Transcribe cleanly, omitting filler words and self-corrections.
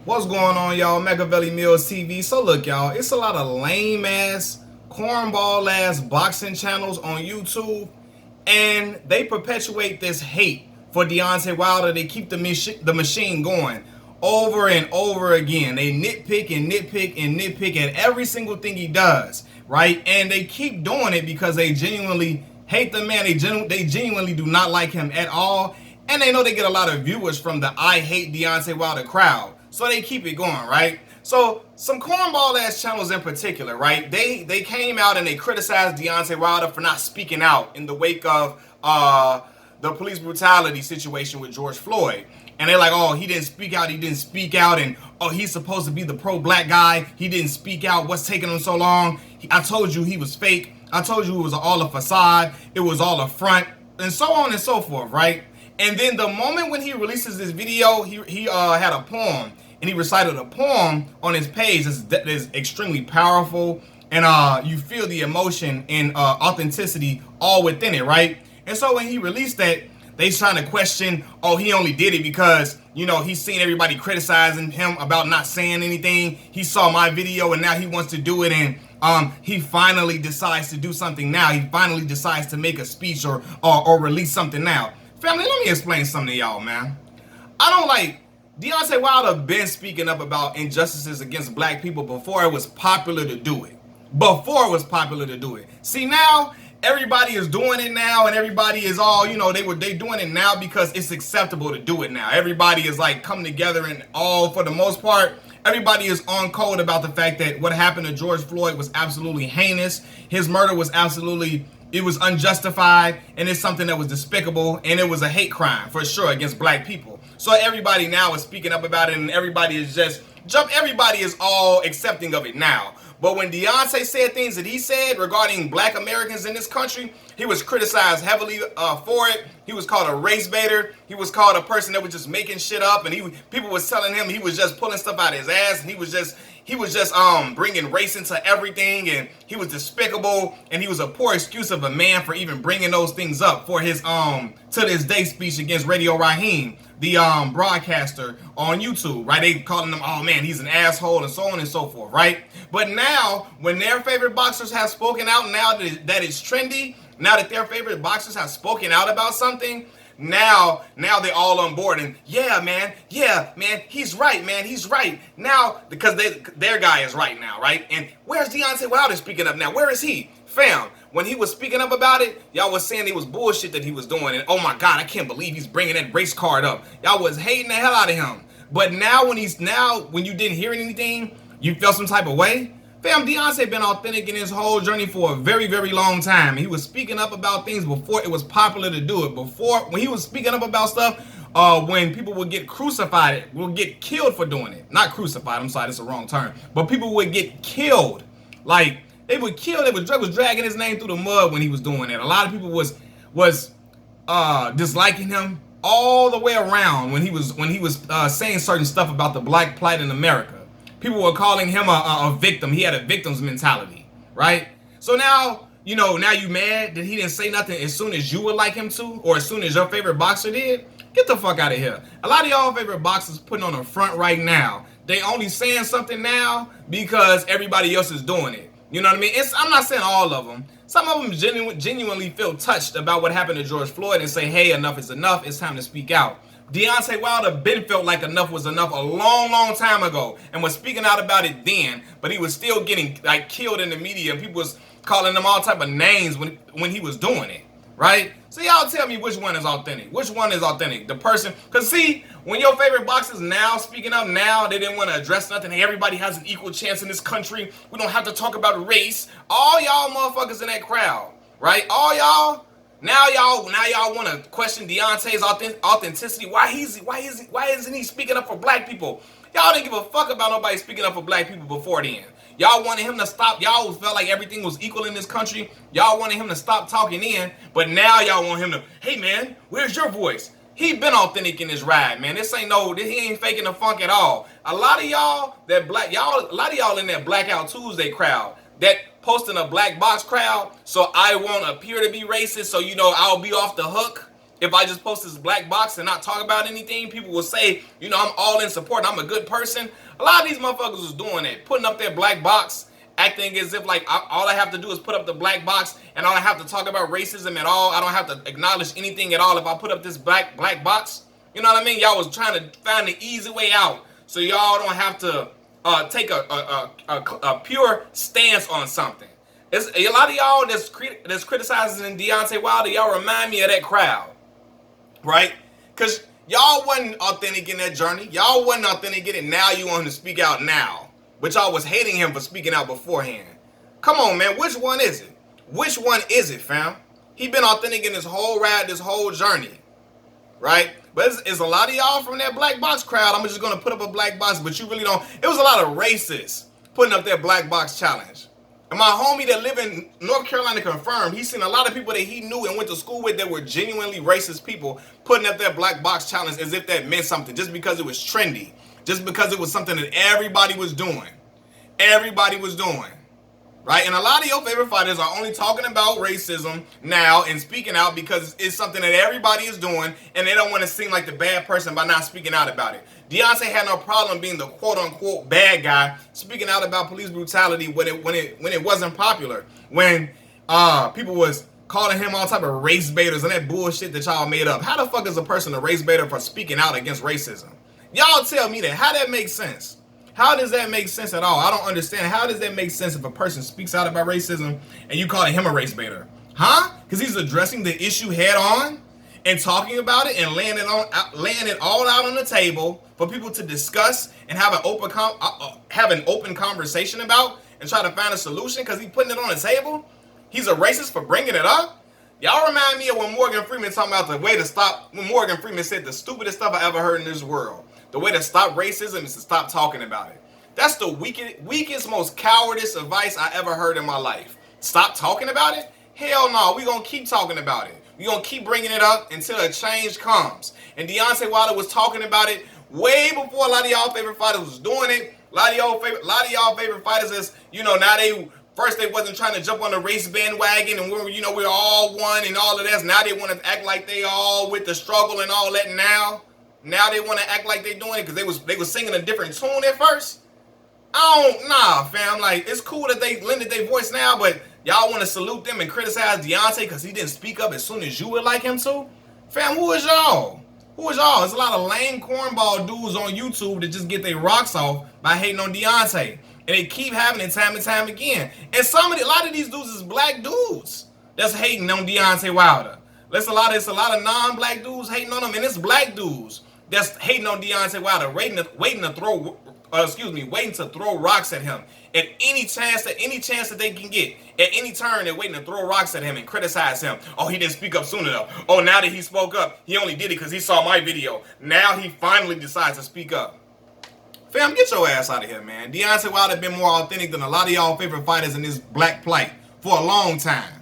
What's going on, y'all? Machiavelli Mills TV. So look, y'all, it's a lot of lame ass, cornball ass boxing channels on YouTube, and they perpetuate this hate for Deontay Wilder. They keep the machine going over and over again. They nitpick and nitpick and nitpick at every single thing he does, right? And they keep doing it because they genuinely hate the man. They genuinely do not like him at all. And they know they get a lot of viewers from the I hate Deontay Wilder crowd. So they keep it going, right? So some cornball ass channels in particular, right? They came out and they criticized Deontay Wilder for not speaking out in the wake of the police brutality situation with George Floyd. And they're like, oh, he didn't speak out, and oh, he's supposed to be the pro-black guy. He didn't speak out. What's taking him so long? I told you he was fake. I told you it was all a facade. It was all a front, and so on and so forth, right? And then the moment when he releases this video, he had a poem, and he recited a poem on his page that is extremely powerful, and you feel the emotion and authenticity all within it, right? And so when he released that, they trying to question, oh, he only did it because, you know, he's seen everybody criticizing him about not saying anything. He saw my video and now he wants to do it, and he finally decides to do something now. He finally decides to make a speech or release something now. Family, let me explain something to y'all, man. I don't like Deontay Wilder been speaking up about injustices against black people before it was popular to do it. See, now everybody is doing it now, and everybody is all, you know, they doing it now because it's acceptable to do it now. Everybody is like coming together, and all, for the most part, everybody is on code about the fact that what happened to George Floyd was absolutely heinous. His murder was absolutely, it was unjustified, and it's something that was despicable, and it was a hate crime for sure against black people. So everybody now is speaking up about it, and everybody is everybody is all accepting of it now. But when Deontay said things that he said regarding black Americans in this country, he was criticized heavily for it. He was called a race baiter. He was called a person that was just making shit up, and people was telling him he was just pulling stuff out of his ass, and he was just bringing race into everything, and he was despicable, and he was a poor excuse of a man for even bringing those things up for his to this day speech against Radio Raheem, the broadcaster on YouTube, right? They calling him, oh man, he's an asshole, and so on and so forth, right? But now, when their favorite boxers have spoken out, now that it's trendy, now that their favorite boxers have spoken out about something, now they're all on board, and yeah, man, he's right, now, because their guy is right now, right? And where's Deontay Wilder speaking up now? Where is he? Fam, when he was speaking up about it, y'all was saying it was bullshit that he was doing, and oh my God, I can't believe he's bringing that race card up. Y'all was hating the hell out of him. But now when you didn't hear anything, you felt some type of way? Fam, Deontay been authentic in his whole journey for a very, very long time. He was speaking up about things before it was popular to do it. Before, when he was speaking up about stuff, when people would get crucified, would get killed for doing it. Not crucified, I'm sorry, that's the wrong term. But people would get killed. Like, they would kill, they was dragging his name through the mud when he was doing it. A lot of people was disliking him all the way around when he was saying certain stuff about the black plight in America. People were calling him a victim. He had a victim's mentality, right? So now, you know, now you mad that he didn't say nothing as soon as you would like him to, or as soon as your favorite boxer did? Get the fuck out of here. A lot of y'all favorite boxers putting on the front right now. They only saying something now because everybody else is doing it. You know what I mean? I'm not saying all of them. Some of them genuinely feel touched about what happened to George Floyd and say, hey, enough is enough. It's time to speak out. Deontay Wilder been felt like enough was enough a long, long time ago and was speaking out about it then, but he was still getting like killed in the media, and people was calling him all type of names when he was doing it, right? So y'all tell me which one is authentic. Which one is authentic? The person, because see, when your favorite boxers now speaking up now, they didn't want to address nothing. Hey, everybody has an equal chance in this country. We don't have to talk about race. All y'all motherfuckers in that crowd, right? All y'all. Now y'all want to question Deontay's authenticity. Why isn't he speaking up for black people? Y'all didn't give a fuck about nobody speaking up for black people before then. Y'all wanted him to stop. Y'all felt like everything was equal in this country. Y'all wanted him to stop talking in, but now y'all want him to, hey man, where's your voice? He been authentic in his ride, man. He ain't faking the funk at all. A lot of y'all in that Blackout Tuesday crowd, that posting a black box crowd, so I won't appear to be racist, so you know I'll be off the hook. If I just post this black box and not talk about anything, people will say, you know, I'm all in support, I'm a good person. A lot of these motherfuckers was doing that, putting up their black box, acting as if like all I have to do is put up the black box and I don't have to talk about racism at all. I don't have to acknowledge anything at all if I put up this black box. You know what I mean? Y'all was trying to find the easy way out so y'all don't have to take a pure stance on something. It's a lot of y'all that's criticizing Deontay Wilder. Y'all remind me of that crowd, right? Because y'all wasn't authentic in that journey. Y'all wasn't authentic in it. Now you want him to speak out now. But y'all was hating him for speaking out beforehand. Come on, man. Which one is it? Which one is it, fam? He been authentic in this whole ride, this whole journey, right? But it's a lot of y'all from that black box crowd. I'm just going to put up a black box, but you really don't. It was a lot of racists putting up that black box challenge. And my homie that live in North Carolina confirmed he's seen a lot of people that he knew and went to school with that were genuinely racist people putting up that black box challenge as if that meant something, just because it was trendy, just because it was something that everybody was doing. Everybody was doing. Right? And a lot of your favorite fighters are only talking about racism now and speaking out because it's something that everybody is doing and they don't want to seem like the bad person by not speaking out about it. Deontay had no problem being the quote-unquote bad guy, speaking out about police brutality when it wasn't popular. When people was calling him all type of race baiters and that bullshit that y'all made up. How the fuck is a person a race baiter for speaking out against racism? Y'all tell me that. How that makes sense? How does that make sense at all? I don't understand. How does that make sense if a person speaks out about racism and you calling him a race baiter? Huh? Because he's addressing the issue head on and talking about it and laying it all out on the table for people to discuss and have an open conversation about and try to find a solution because he's putting it on the table. He's a racist for bringing it up. Y'all remind me of when Morgan Freeman talking about the way to stop, when Morgan Freeman said the stupidest stuff I ever heard in this world. The way to stop racism is to stop talking about it. That's the weakest, most cowardice advice I ever heard in my life. Stop talking about it? Hell no, we gonna keep talking about it. We gonna keep bringing it up until a change comes. And Deontay Wilder was talking about it way before a lot of y'all favorite fighters was doing it. A lot of y'all favorite fighters is, you know, now they wasn't trying to jump on the race bandwagon and we're all one and all of that. Now they want to act like they all with the struggle and all that now. Now they want to act like they doing it because they was singing a different tune at first. Nah, fam. Like, it's cool that they lended their voice now, but y'all want to salute them and criticize Deontay because he didn't speak up as soon as you would like him to? Fam, who is y'all? Who is y'all? There's a lot of lame cornball dudes on YouTube that just get their rocks off by hating on Deontay. And they keep having it time and time again. And a lot of these dudes is black dudes that's hating on Deontay Wilder. It's a lot of non-black dudes hating on him, and it's black dudes that's hating on Deontay Wilder, waiting to throw rocks at him at any chance that they can get. At any turn, they're waiting to throw rocks at him and criticize him. Oh, he didn't speak up soon enough. Oh, now that he spoke up, he only did it because he saw my video. Now he finally decides to speak up. Fam, get your ass out of here, man. Deontay Wilder been more authentic than a lot of y'all favorite fighters in this black plight for a long time.